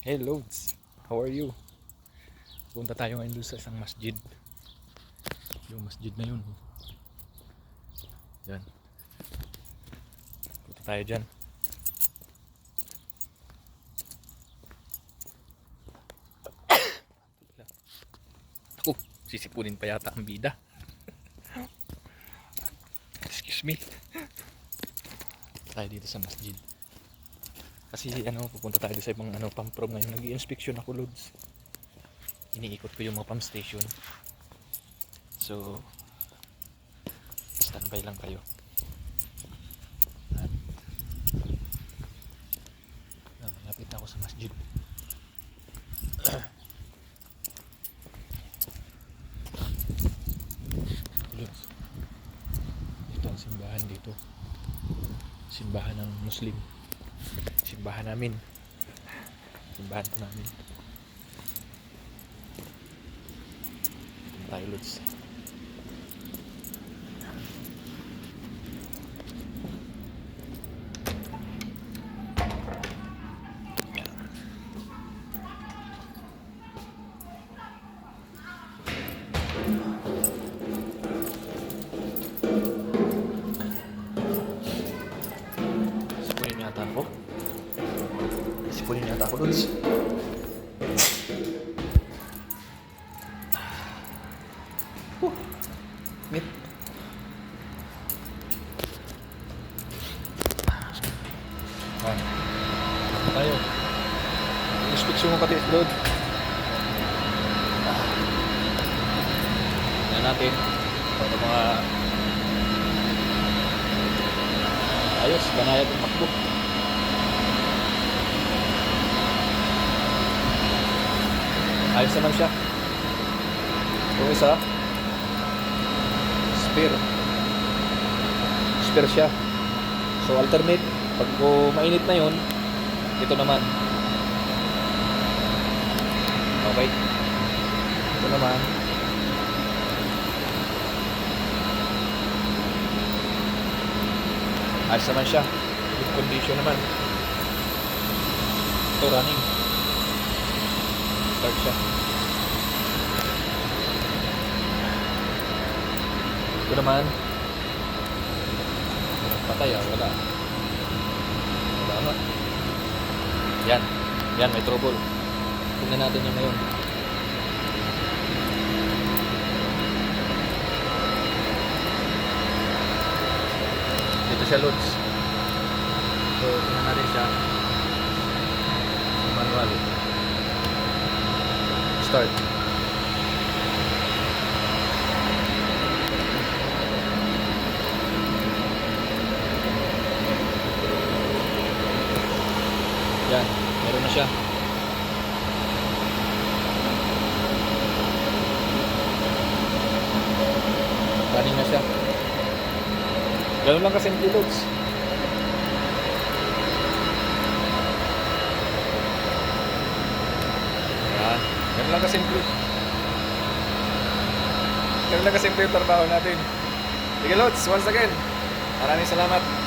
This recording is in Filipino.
Hey Loads, how are you? Punta tayo ngayon doon sa isang masjid. Yung masjid na yun. Yan. Punta tayo dyan. Ako, sisipunin pa yata ang bida. Excuse me. Punta tayo dito sa masjid. Kasi pupunta tayo sa mga pump prom ngayon. Nag-i-inspection ako, Loads. Iniikot ko yung mga pump station. So, standby lang kayo. Lapit na ako sa masjid. Loads. Ito ang simbahan dito. Simbahan ng Muslim. Simbahan namin. Simbahan po namin. Tayo, Lods. Sipunin yata ako. Sipunin yata ako, Lods. Meet. Tayo. Inspeksyon mo pati load. Yan natin. Para mga ayos, banayad ang MacBook. Ayos naman siya. Yung isa spare siya. So alternate, pag mainit na yun, ito naman. Okay, ito naman. Ayos naman siya, good condition naman. Ito running, start siya. Ito naman patay, wala nga. Yan may trouble. Tingnan natin yung ngayon. Dito siya, Loads. So tingnan natin siya. Manual start. Yan, meron na siya. Running na siya. Ganun lang kasimple, Loads. Yan, ganun lang kasimple. Ganun lang kasimple yung trabaho natin. Sige, Loads, once again, maraming salamat.